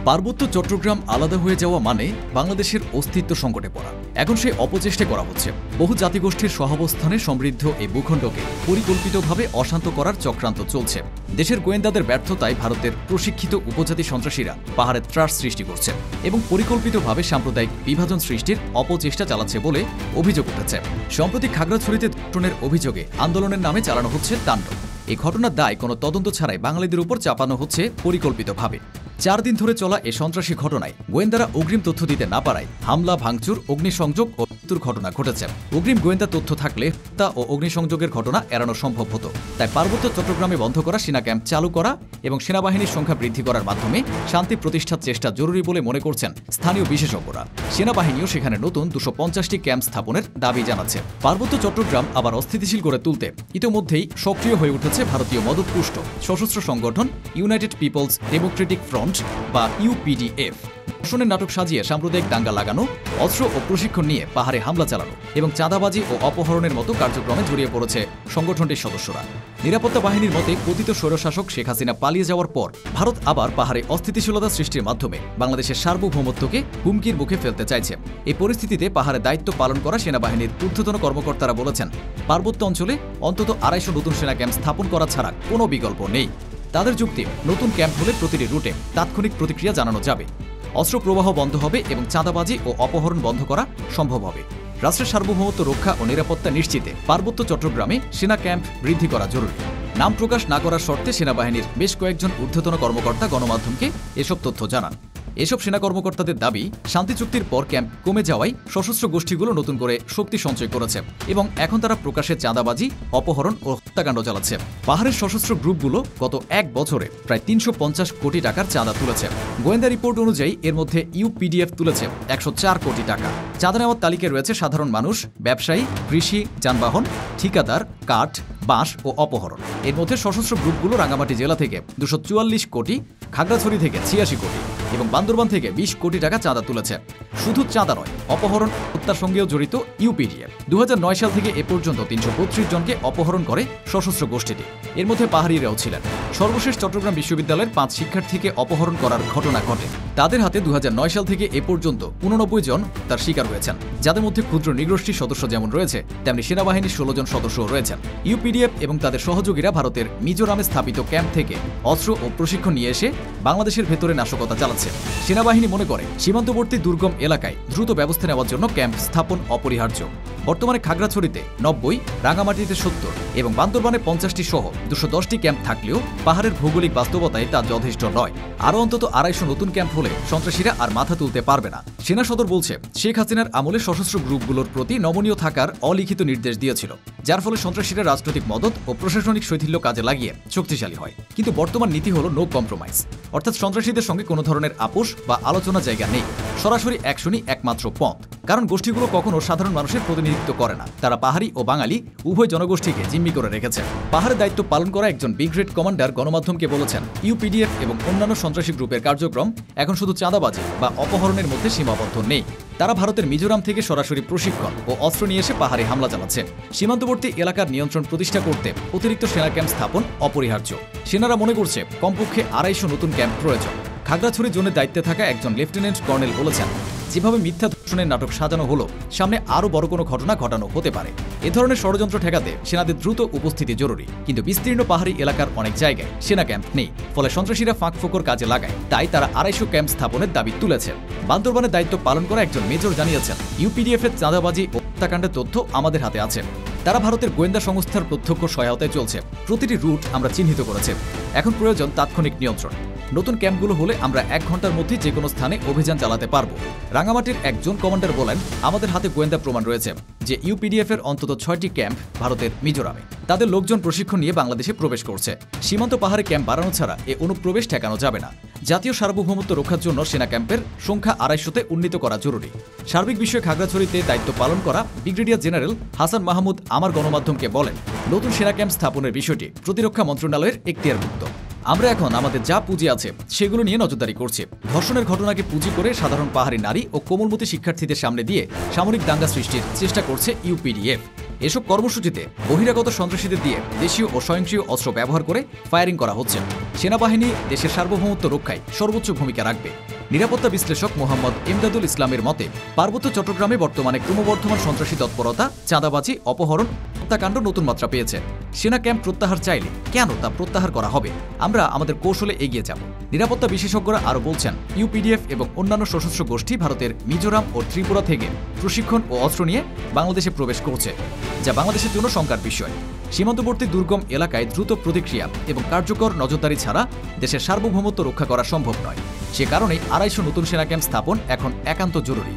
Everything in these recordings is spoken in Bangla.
পার্বত্য চট্টগ্রাম আলাদা হয়ে যাওয়া মানে বাংলাদেশের অস্তিত্ব সংকটে পড়া। এখন সেই অপচেষ্টা করা হচ্ছে। বহু জাতিগোষ্ঠীর সহাবস্থানে সমৃদ্ধ এই ভূখণ্ডকে পরিকল্পিতভাবে অশান্ত করার চক্রান্ত চলছে। দেশের গোয়েন্দাদের ব্যর্থতায় ভারতের প্রশিক্ষিত উপজাতি সন্ত্রাসীরা পাহাড়ে ত্রাস সৃষ্টি করছে এবং পরিকল্পিতভাবে সাম্প্রদায়িক বিভাজন সৃষ্টির অপচেষ্টা চালাচ্ছে বলে অভিযোগ উঠেছে। সম্প্রতি খাগড়াছড়িতে ধর্ষণের অভিযোগে আন্দোলনের নামে চালানো হচ্ছে তাণ্ডব। এই ঘটনার দায় কোনো তদন্ত ছাড়াই বাঙালিদের উপর চাপানো হচ্ছে পরিকল্পিতভাবে। 4 দিন ধরে চলা এই সন্ত্রাসী ঘটনায় গোয়েন্দারা অগ্রিম তথ্য দিতে না পারায় হামলা, ভাঙচুর, অগ্নিসংযোগ ও মৃত্যুর ঘটনা ঘটেছে। অগ্রিম গোয়েন্দা তথ্য থাকলে হত্যা ও অগ্নিসংযোগের ঘটনা এড়ানো সম্ভব হতো। তাই পার্বত্য চট্টগ্রামে বন্ধ করা সেনা ক্যাম্প চালু করা এবং সেনাবাহিনীর সংখ্যা বৃদ্ধি করার মাধ্যমে শান্তি প্রতিষ্ঠার চেষ্টা জরুরি বলে মনে করছেন স্থানীয় বিশেষজ্ঞরা। সেনাবাহিনীও সেখানে নতুন 250টি ক্যাম্প স্থাপনের দাবি জানাচ্ছে। পার্বত্য চট্টগ্রাম আবার অস্থিতিশীল করে তুলতে ইতিমধ্যেই সক্রিয় হয়ে উঠেছে ভারতীয় মদতপুষ্ট সশস্ত্র সংগঠন ইউনাইটেড পিপলস ডেমোক্রেটিক ফ্রন্ট বা ইউপিডিএফ। ধর্ষণের নাটক সাজিয়ে সাম্প্রদায়িক দাঙ্গা লাগানো, অস্ত্র ও প্রশিক্ষণ নিয়ে পাহাড়ে হামলা চালানো এবং চাঁদাবাজি ও অপহরণের মতো কার্যক্রমে জড়িয়ে পড়েছে সংগঠনটির সদস্যরা। নিরাপত্তা বাহিনীর মতে পতিত স্বৈরশাসক শেখ হাসিনা পালিয়ে যাওয়ার পর ভারত আবার পাহাড়ে অস্থিতিশীলতা সৃষ্টির মাধ্যমে বাংলাদেশের সার্বভৌমত্বকে হুমকির মুখে ফেলতে চাইছে। এই পরিস্থিতিতে পাহাড়ে দায়িত্ব পালন করা সেনাবাহিনীর ঊর্ধ্বতন কর্মকর্তারা বলেছেন, পার্বত্য অঞ্চলে অন্তত 250 নতুন সেনা ক্যাম্প স্থাপন করা ছাড়া কোনো বিকল্প নেই। তাদের যুক্তি, নতুন ক্যাম্প হলে প্রতিটি রুটে তাৎক্ষণিক প্রতিক্রিয়া জানানো যাবে, অস্ত্র প্রবাহ বন্ধ হবে এবং চাঁদাবাজি ও অপহরণ বন্ধ করা সম্ভব হবে। রাষ্ট্রের সার্বভৌমত্ব রক্ষা ও নিরাপত্তা নিশ্চিতে পার্বত্য চট্টগ্রামে সেনা ক্যাম্প বৃদ্ধি করা জরুরি। নাম প্রকাশ না করার শর্তে সেনাবাহিনীর বেশ কয়েকজন ঊর্ধ্বতন কর্মকর্তা গণমাধ্যমকে এসব তথ্য জানান। এসব সেনা কর্মকর্তাদের দাবি, শান্তি চুক্তির পর ক্যাম্প কমে যাওয়ায় সশস্ত্র গোষ্ঠীগুলো নতুন করে শক্তি সঞ্চয় করেছে এবং এখন তারা প্রকাশ্যে চাঁদাবাজি, অপহরণ ও হত্যাকাণ্ড চালাচ্ছে। পাহাড়ের সশস্ত্র গ্রুপগুলো গত 1 বছরে প্রায় 350 কোটি টাকার চাঁদা তুলেছে। গোয়েন্দা রিপোর্ট অনুযায়ী এর মধ্যে ইউপিডিএফ তুলেছে 104 কোটি টাকা। চাঁদা নেওয়ার তালিকায় রয়েছে সাধারণ মানুষ, ব্যবসায়ী, কৃষি, যানবাহন, ঠিকাদার, কাঠ, বাঁশ ও অপহরণ। এর মধ্যে সশস্ত্র গ্রুপগুলো রাঙ্গামাটি জেলা থেকে 244 কোটি, খাগড়াছড়ি থেকে 86 কোটি এবং বান্দরবান থেকে 20 কোটি টাকা চাঁদা তুলেছে। শুধু চাঁদা নয়, অপহরণ হত্যার সঙ্গেও জড়িত ইউপিডিএফ। 2009 সাল থেকে এ পর্যন্ত 332 জনকে অপহরণ করে সশস্ত্র গোষ্ঠীটি। এর মধ্যে পাহাড়িরাও ছিলেন। সর্বশেষ চট্টগ্রাম বিশ্ববিদ্যালয়ের 5 শিক্ষার্থীকে অপহরণ করার ঘটনা ঘটে। তাদের হাতে 2009 সাল থেকে এ পর্যন্ত 89 জন তার শিকার হয়েছেন, যাদের মধ্যে ক্ষুদ্র নৃগোষ্ঠীর সদস্য যেমন রয়েছে, তেমনি সেনাবাহিনীর 16 জন সদস্যও রয়েছেন। ইউপিডিএফ এবং তাদের সহযোগীরা ভারতের মিজোরামে স্থাপিত ক্যাম্প থেকে অস্ত্র ও প্রশিক্ষণ নিয়ে এসে বাংলাদেশের ভেতরে নাশকতা চালাচ্ছে। সেনাবাহিনী মনে করে সীমান্তবর্তী দুর্গম এলাকায় দ্রুত ব্যবস্থা নেওয়ার জন্য ক্যাম্প স্থাপন অপরিহার্য। বর্তমানে খাগড়াছড়িতে 90, রাঙ্গামাটিতে 70 এবং বান্দরবানে 50টি সহ 210টি ক্যাম্প থাকলেও পাহাড়ের ভৌগোলিক বাস্তবতায় তা যথেষ্ট নয়। আরও অন্তত 250 নতুন ক্যাম্প হলে সন্ত্রাসীরা আর মাথা তুলতে পারবে না। সেনা সদর বলছে, শেখ হাসিনার আমলে সশস্ত্র গ্রুপগুলোর প্রতি নমনীয় থাকার অলিখিত নির্দেশ দিয়েছিল, যার ফলে সন্ত্রাসীরা রাজনৈতিক মদত ও প্রশাসনিক শৈথিল্য কাজে লাগিয়ে শক্তিশালী হয়। কিন্তু বর্তমান নীতি হলো নো কম্প্রোমাইজ, অর্থাৎ সন্ত্রাসীদের সঙ্গে কোনো ধরনের আপোষ বা আলোচনা জায়গা নেই। সরাসরি অ্যাকশনই একমাত্র পথ। কারণ গোষ্ঠীগুলো কখনো সাধারণ মানুষের প্রতিনিধিত্ব করে না। তারা পাহাড়ি ও বাঙালি উভয় জনগোষ্ঠীকে জিম্মি করে রেখেছে। পাহাড়ে দায়িত্ব পালন করা একজন ব্রিগেড কমান্ডার গণমাধ্যমকে বলেছেন, ইউপিডিএফ এবং অন্যান্য সন্ত্রাসী গ্রুপের কার্যক্রম এখন শুধু চাঁদাবাজি বা অপহরণের মধ্যে সীমাবদ্ধ নেই। তারা ভারতের মিজোরাম থেকে সরাসরি প্রশিক্ষণ ও অস্ত্র নিয়ে এসে পাহাড়ে হামলা চালাচ্ছে। সীমান্তবর্তী এলাকার নিয়ন্ত্রণ প্রতিষ্ঠা করতে অতিরিক্ত সেনা ক্যাম্প স্থাপন অপরিহার্য। সেনারা মনে করছে কমপক্ষে 250 নতুন ক্যাম্প প্রয়োজন। খাগড়াছড়ি জোনের দায়িত্বে থাকা একজন লেফটেন্যান্ট কর্নেল বলেছেন, যেভাবে মিথ্যা ধর্ষণের নাটক সাজানো হলো, সামনে আরও বড় কোনো ঘটনা ঘটানো হতে পারে। এ ধরনের ষড়যন্ত্র ঠেকাতে সেনাদের দ্রুত উপস্থিতি জরুরি। কিন্তু বিস্তীর্ণ পাহাড়ি এলাকার অনেক জায়গায় সেনা ক্যাম্প নেই, ফলে সন্ত্রাসীরা ফাঁকফোকর কাজে লাগায়। তাই তারা 250 ক্যাম্প স্থাপনের দাবি তুলেছে। বান্দরবানের দায়িত্ব পালন করা একজন মেজর জানিয়েছেন, ইউপিডিএফের চাঁদাবাজি ও হত্যাকাণ্ডের তথ্য আমাদের হাতে আছে। তারা ভারতের গোয়েন্দা সংস্থার প্রত্যক্ষ সহায়তায় চলছে। প্রতিটি রুট আমরা চিহ্নিত করেছি। এখন প্রয়োজন তাৎক্ষণিক নিয়ন্ত্রণ। নতুন ক্যাম্পগুলো হলে আমরা 1 ঘন্টার মধ্যে যে কোনো স্থানে অভিযান চালাতে পারব। রাঙ্গামাটির একজন কমান্ডার বলেন, আমাদের হাতে গোয়েন্দা প্রমাণ রয়েছে যে ইউপিডিএফ এর অন্তত 6টি ক্যাম্প ভারতের মিজোরামে। তাদের লোকজন প্রশিক্ষণ নিয়ে বাংলাদেশে প্রবেশ করছে। সীমান্ত পাহাড়ে ক্যাম্প বাড়ানো ছাড়া এ অনুপ্রবেশ ঠেকানো যাবে না। জাতীয় সার্বভৌমত্ব রক্ষার জন্য সেনা ক্যাম্পের সংখ্যা 250-তে উন্নীত করা জরুরি। সার্বিক বিষয়ে খাগড়াছড়িতে দায়িত্ব পালন করা ব্রিগেডিয়ার জেনারেল হাসান মাহমুদ আমার গণমাধ্যমকে বলেন, নতুন সেনা ক্যাম্প স্থাপনের বিষয়টি প্রতিরক্ষা মন্ত্রণালয়ের এখতিয়ারভুক্ত। আমরা এখন আমাদের যা পুঁজি আছে সেগুলো নিয়ে নজরদারি করছি। ধর্ষণের ঘটনাকে পুঁজি করে সাধারণ পাহাড়ি নারী ও কোমলমতি শিক্ষার্থীদের সামনে দিয়ে সামরিক দাঙ্গা সৃষ্টির চেষ্টা করছে ইউপিডিএফ। এসব কর্মসূচিতে বহিরাগত সন্ত্রাসীদের দিয়ে দেশীয় ও স্বয়ংক্রিয় অস্ত্র ব্যবহার করে ফায়ারিং করা হচ্ছে। সেনাবাহিনী দেশের সার্বভৌমত্ব রক্ষায় সর্বোচ্চ ভূমিকা রাখবে। নিরাপত্তা বিশ্লেষক মোহাম্মদ ইমদাদুল ইসলামের মতে পার্বত্য চট্টগ্রামে বর্তমানে ক্রমবর্ধমান সন্ত্রাসী তৎপরতা, চাঁদাবাজি, অপহরণ, হত্যাকাণ্ড নতুন মাত্রা পেয়েছে। সেনা ক্যাম্প প্রত্যাহার চাইলে কেন তা প্রত্যাহার করা হবে? আমরা আমাদের কৌশলে এগিয়ে যাব। নিরাপত্তা বিশেষজ্ঞরা আরও বলছেন, ইউপিডিএফ এবং অন্যান্য সশস্ত্র গোষ্ঠী ভারতের মিজোরাম ও ত্রিপুরা থেকে প্রশিক্ষণ ও অস্ত্র নিয়ে বাংলাদেশে প্রবেশ করছে, যা বাংলাদেশের জন্য শঙ্কার বিষয়। সীমান্তবর্তী দুর্গম এলাকায় দ্রুত প্রতিক্রিয়া এবং কার্যকর নজরদারি ছাড়া দেশের সার্বভৌমত্ব রক্ষা করা সম্ভব নয়। সে কারণেই 250 নতুন সেনা ক্যাম্প স্থাপন এখন একান্ত জরুরি।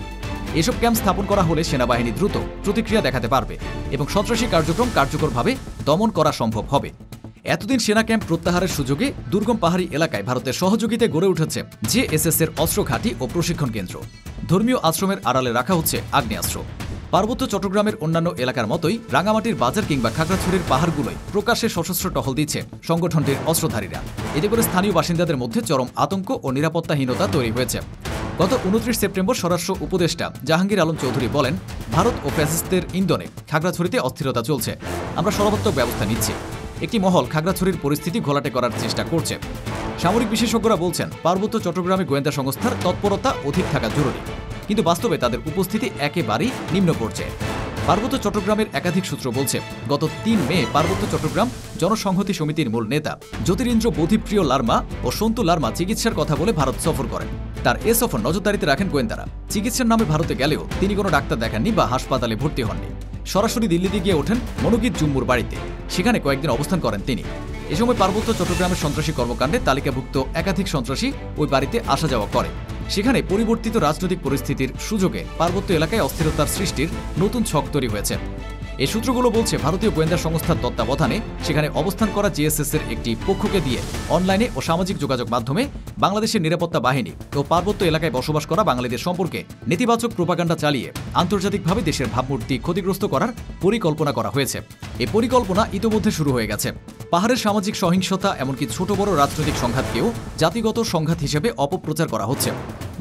এসব ক্যাম্প স্থাপন করা হলে সেনাবাহিনী দ্রুত প্রতিক্রিয়া দেখাতে পারবে এবং সন্ত্রাসী কার্যক্রম কার্যকরভাবে দমন করা সম্ভব হবে। এতদিন সেনা ক্যাম্প প্রত্যাহারের সুযোগে দুর্গম পাহাড়ি এলাকায় ভারতের সহযোগিতায় গড়ে উঠেছে জেএসএস-এর অস্ত্র ঘাঁটি ও প্রশিক্ষণ কেন্দ্র। ধর্মীয় আশ্রমের আড়ালে রাখা হচ্ছে আগ্নেয়াস্ত্র। পার্বত্য চট্টগ্রামের অন্যান্য এলাকার মতোই রাঙামাটির বাজার কিংবা খাগড়াছড়ির পাহাড়গুলোয় প্রকাশ্যে সশস্ত্র টহল দিচ্ছে সংগঠনটির অস্ত্রধারীরা। এতে করে স্থানীয় বাসিন্দাদের মধ্যে চরম আতঙ্ক ও নিরাপত্তাহীনতা তৈরি হয়েছে। গত 29 সেপ্টেম্বর স্বরাষ্ট্র উপদেষ্টা জাহাঙ্গীর আলম চৌধুরী বলেন, ভারত ও ফ্যাসিস্টদের ইন্ধনে খাগড়াছড়িতে অস্থিরতা চলছে। আমরা সর্বাত্মক ব্যবস্থা নিচ্ছি। একটি মহল খাগড়াছড়ির পরিস্থিতি ঘোলাটে করার চেষ্টা করছে। সামরিক বিশেষজ্ঞরা বলছেন, পার্বত্য চট্টগ্রামে গোয়েন্দা সংস্থার তৎপরতা অধিক থাকা জরুরি, কিন্তু বাস্তবে তাদের উপস্থিতি একেবারেই নিম্ন পর্যায়ে। পার্বত্য চট্টগ্রামের একাধিক সূত্র বলছে, গত 3 মে পার্বত্য চট্টগ্রাম জনসংহতি সমিতির মূল নেতা জ্যোতিরিন্দ্র বোধিপ্রিয় লার্মা ও সন্তু লার্মা চিকিৎসার কথা বলে ভারত সফর করেন। তার এ সফর নজরদারিতে রাখেন গোয়েন্দারা। চিকিৎসার নামে ভারতে গেলেও তিনি কোনো ডাক্তার দেখাননি বা হাসপাতালে ভর্তি হননি। সরাসরি দিল্লিতে গিয়ে ওঠেন মনোগীত জুম্মুর বাড়িতে। সেখানে কয়েকদিন অবস্থান করেন তিনি। এ সময় পার্বত্য চট্টগ্রামের সন্ত্রাসী কর্মকাণ্ডে তালিকাভুক্ত একাধিক সন্ত্রাসী ওই বাড়িতে আসা যাওয়া করে। সেখানে পরিবর্তিত রাজনৈতিক পরিস্থিতির সুযোগে পার্বত্য এলাকায় অস্থিরতার সৃষ্টির নতুন ছক তৈরি হয়েছে। এই সূত্রগুলো বলছে, ভারতীয় গোয়েন্দা সংস্থার তত্ত্বাবধানে সেখানে অবস্থান করা জেএসএস-এর একটি পক্ষকে দিয়ে অনলাইনে ও সামাজিক যোগাযোগ মাধ্যমে বাংলাদেশের নিরাপত্তা বাহিনী ও পার্বত্য এলাকায় বসবাস করা বাঙালিদের সম্পর্কে নেতিবাচক প্রোপাগান্ডা চালিয়ে আন্তর্জাতিকভাবে দেশের ভাবমূর্তি ক্ষতিগ্রস্ত করার পরিকল্পনা করা হয়েছে। এই পরিকল্পনা ইতোমধ্যে শুরু হয়ে গেছে। পাহাড়ের সামাজিক সহিংসতা এমনকি ছোট বড় রাজনৈতিক সংঘাতকেও জাতিগত সংঘাত হিসেবে অপপ্রচার করা হচ্ছে।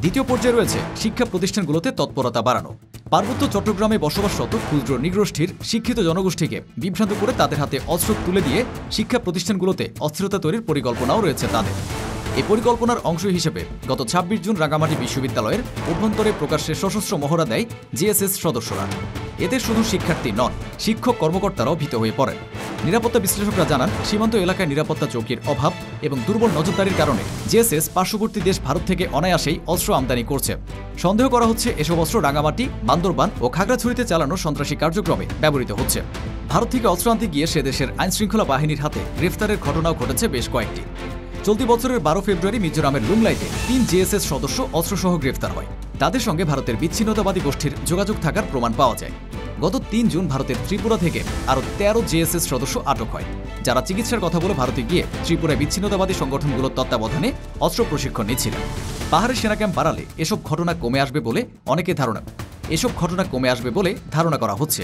দ্বিতীয় পর্যায়ে রয়েছে শিক্ষা প্রতিষ্ঠানগুলোতে তৎপরতা বাড়ানো। পার্বত্য চট্টগ্রামে বসবাসরত ক্ষুদ্র নৃগোষ্ঠীর শিক্ষিত জনগোষ্ঠীকে বিভ্রান্ত করে তাদের হাতে অস্ত্র তুলে দিয়ে শিক্ষা প্রতিষ্ঠানগুলোতে অস্থিরতা তৈরির পরিকল্পনাও রয়েছে তাদের। এই পরিকল্পনার অংশ হিসেবে গত 26 জুন রাঙামাটি বিশ্ববিদ্যালয়ের অভ্যন্তরে প্রকাশ্যে সশস্ত্র মহড়া দেয় জেএসএস সদস্যরা। এতে শুধু শিক্ষার্থী নন, শিক্ষক কর্মকর্তারাও ভীত হয়ে পড়েন। নিরাপত্তা বিশ্লেষকরা জানান, সীমান্ত এলাকায় নিরাপত্তা চৌকির অভাব এবং দুর্বল নজরদারির কারণে জেএসএস পার্শ্ববর্তী দেশ ভারত থেকে অনায়াসেই অস্ত্র আমদানি করছে। সন্দেহ করা হচ্ছে এসব অস্ত্র রাঙামাটি, বান্দরবান ও খাগড়াছড়িতে চালানো সন্ত্রাসী কার্যক্রমে ব্যবহৃত হচ্ছে। ভারত থেকে অস্ত্র আনতে গিয়ে সে দেশের আইনশৃঙ্খলা বাহিনীর হাতে গ্রেফতারের ঘটনাও ঘটেছে বেশ কয়েকটি। চলতি বছরের 12 ফেব্রুয়ারি মিজোরামের লুংলাইতে 3 জেএসএস সদস্য অস্ত্রসহ গ্রেফতার হয়। তাদের সঙ্গে ভারতের বিচ্ছিন্নতাবাদী গোষ্ঠীর যোগাযোগ থাকার প্রমাণ পাওয়া যায়। গত 3 জুন ভারতের ত্রিপুরা থেকে আরও 13 জেএসএস সদস্য আটক হয়, যারা চিকিৎসার কথা বলে ভারতে গিয়ে ত্রিপুরায় বিচ্ছিন্নতাবাদী সংগঠনগুলোর তত্ত্বাবধানে অস্ত্র প্রশিক্ষণ নিচ্ছিলেন। পাহাড়ের সেনা ক্যাম্প বাড়ালে এসব ঘটনা কমে আসবে বলে করা হচ্ছে।